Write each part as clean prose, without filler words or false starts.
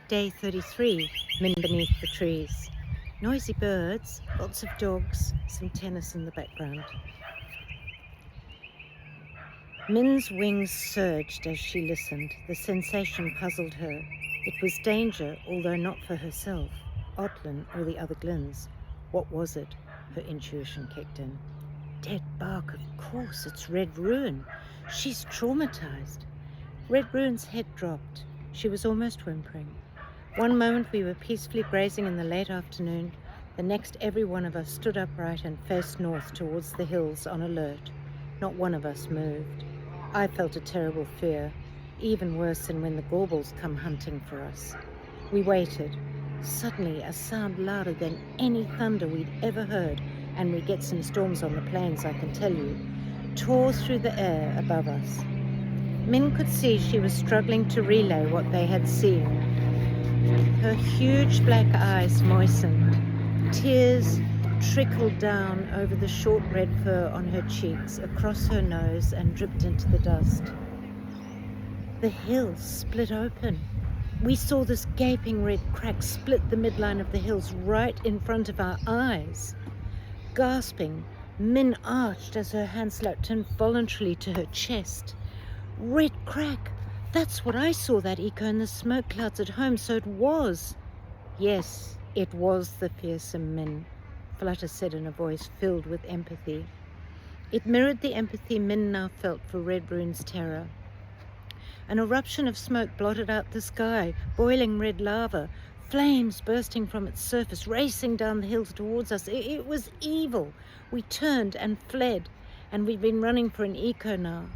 Day 33, Min beneath the trees. Noisy birds, lots of dogs, some tennis in the background. Min's wings surged as she listened. The sensation puzzled her. It was danger, although not for herself, Otlin or the other Glynns. What was it? Her intuition kicked in. Dead bark, of course, it's Red Ruin. She's traumatized. Red Ruin's head dropped. She was almost whimpering. One moment we were peacefully grazing in the late afternoon. The next, every one of us stood upright and faced north towards the hills on alert. Not one of us moved. I felt a terrible fear, even worse than when the Gaubles come hunting for us. We waited. Suddenly, a sound louder than any thunder we'd ever heard, and we get some storms on the plains, I can tell you, tore through the air above us. Min could see she was struggling to relay what they had seen. Her huge black eyes moistened. Tears trickled down over the short red fur on her cheeks, across her nose, and dripped into the dust. The hills split open. We saw this gaping red crack split the midline of the hills right in front of our eyes. Gasping, Min arched as her hand slapped involuntarily to her chest. Red crack! That's what I saw that echo in the smoke clouds at home, so it was. Yes, it was the fearsome Min, Flutter said in a voice filled with empathy. It mirrored the empathy Min now felt for Red Ruin's terror. An eruption of smoke blotted out the sky, boiling red lava, flames bursting from its surface, racing down the hills towards us. It was evil. We turned and fled, and we've been running for an echo now.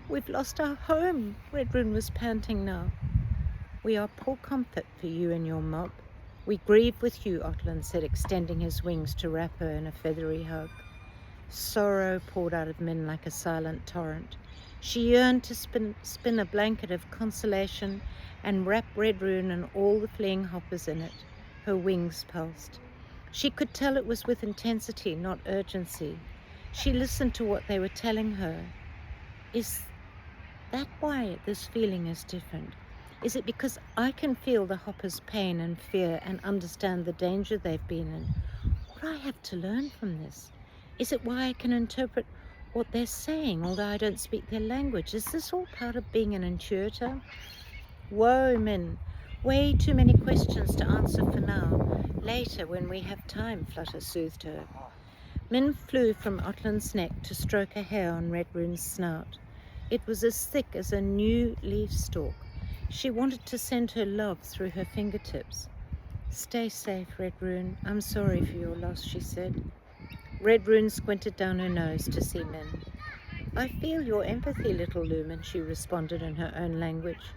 We've lost our home, Red Ruin was panting now. We are poor comfort for you and your mob. We grieve with you, Otlin said, extending his wings to wrap her in a feathery hug. Sorrow poured out of Min like a silent torrent. She yearned to spin a blanket of consolation and wrap Red Ruin and all the fleeing hoppers in it. Her wings pulsed. She could tell it was with intensity, not urgency. She listened to what they were telling her. Is that why this feeling is different? Is it because I can feel the hoppers' pain and fear and understand the danger they've been in? What do I have to learn from this? Is it why I can interpret what they're saying, although I don't speak their language? Is this all part of being an intuitor? Whoa, Min. Way too many questions to answer for now. Later, when we have time, Flutter soothed her. Min flew from Otlin's neck to stroke a hair on Red Ruin's snout. It was as thick as a new leaf stalk. She wanted to send her love through her fingertips. Stay safe, Red Ruin. I'm sorry for your loss, she said. Red Ruin squinted down her nose to see Min. I feel your empathy, little Lumen, she responded in her own language.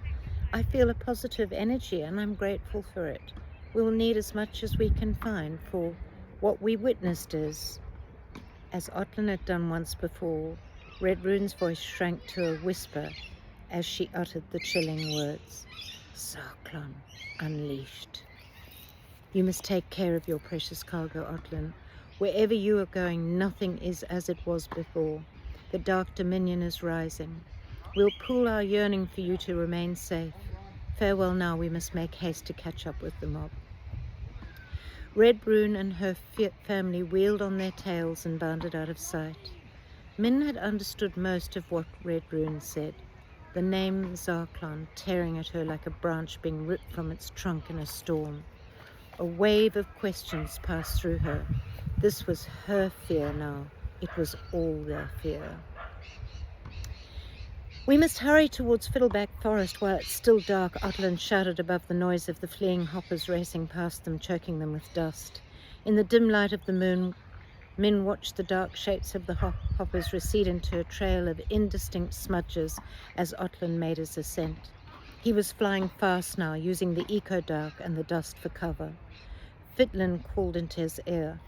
I feel a positive energy and I'm grateful for it. We'll need as much as we can find, for what we witnessed is, as Otlin had done once before, Red Ruin's voice shrank to a whisper as she uttered the chilling words. Zarklon unleashed. You must take care of your precious cargo, Otlin. Wherever you are going, nothing is as it was before. The Dark Dominion is rising. We'll pool our yearning for you to remain safe. Farewell now, we must make haste to catch up with the mob. Red Ruin and her family wheeled on their tails and bounded out of sight. Min had understood most of what Red Ruin said, the name Zarklon tearing at her like a branch being ripped from its trunk in a storm. A wave of questions passed through her. This was her fear now. It was all their fear. We must hurry towards Fiddleback Forest while it's still dark, Otlin shouted above the noise of the fleeing hoppers racing past them, choking them with dust. In the dim light of the moon, Min watched the dark shapes of the hoppers recede into a trail of indistinct smudges as Otlin made his ascent. He was flying fast now, using the eco-dark and the dust for cover. Fitlin called into his ear.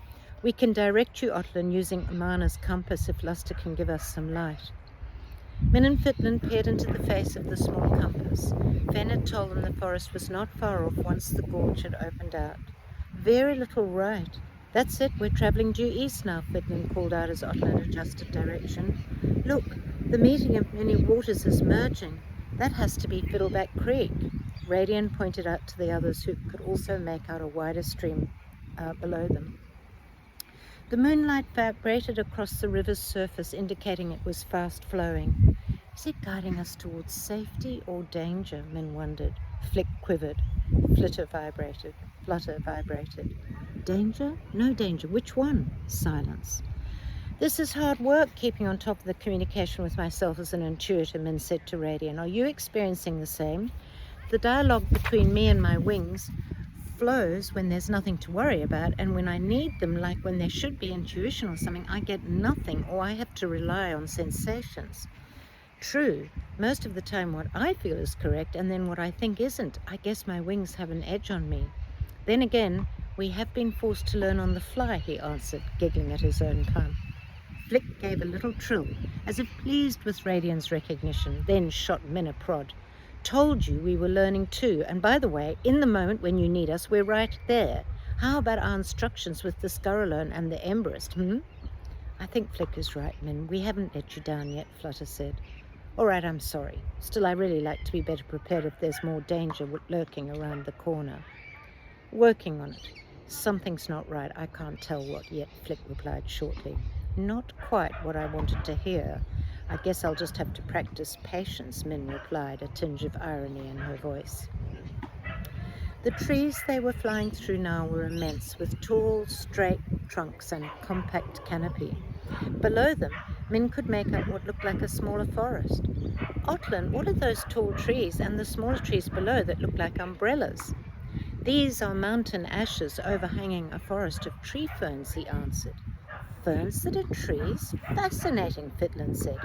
We can direct you, Otlin, using Amana's compass if Luster can give us some light. Min and Fitlin peered into the face of the small compass. Fen had told them the forest was not far off once the gorge had opened out. Very little right. That's it, we're travelling due east now, Fitlin called out as Otlin adjusted direction. Look, the meeting of many waters is merging. That has to be Fiddleback Creek. Radian pointed out to the others, who could also make out a wider stream below them. The moonlight vibrated across the river's surface, indicating it was fast flowing. Is it guiding us towards safety or danger? Min wondered. Flick quivered. Flutter vibrated. Danger? No danger. Which one? Silence. This is hard work, keeping on top of the communication with myself as an intuitor, Min said to Radian. Are you experiencing the same? The dialogue between me and my wings flows when there's nothing to worry about, and when I need them, like when there should be intuition or something, I get nothing, or I have to rely on sensations. True, most of the time what I feel is correct, and then what I think isn't. I guess my wings have an edge on me. Then again, we have been forced to learn on the fly, he answered, giggling at his own pun. Flick gave a little trill, as if pleased with Radian's recognition, then shot Min a prod. Told you we were learning too, and by the way, in the moment when you need us, we're right there. How about our instructions with the Scurrilone and the Emberist, I think Flick is right, Min. We haven't let you down yet, Flutter said. All right, I'm sorry. Still, I really like to be better prepared if there's more danger lurking around the corner. Working on it. Something's not right. I can't tell what yet, Flick replied shortly. Not quite what I wanted to hear. I guess I'll just have to practice patience, Min replied, a tinge of irony in her voice. The trees they were flying through now were immense, with tall, straight trunks and compact canopy. Below them, Min could make out what looked like a smaller forest. Otlin, what are those tall trees and the smaller trees below that look like umbrellas? These are mountain ashes overhanging a forest of tree ferns, he answered. Ferns that are trees? Fascinating, Fitlin said.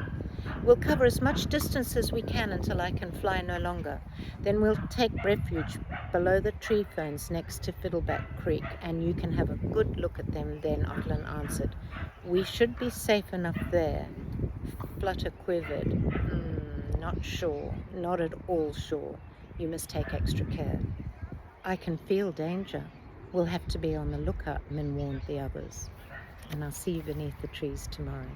We'll cover as much distance as we can until I can fly no longer. Then we'll take refuge below the tree ferns next to Fiddleback Creek, and you can have a good look at them then, Otlin answered. We should be safe enough there. Flutter quivered. Not sure. Not at all sure. You must take extra care. I can feel danger. We'll have to be on the lookout, Min warned the others. And I'll see you beneath the trees tomorrow.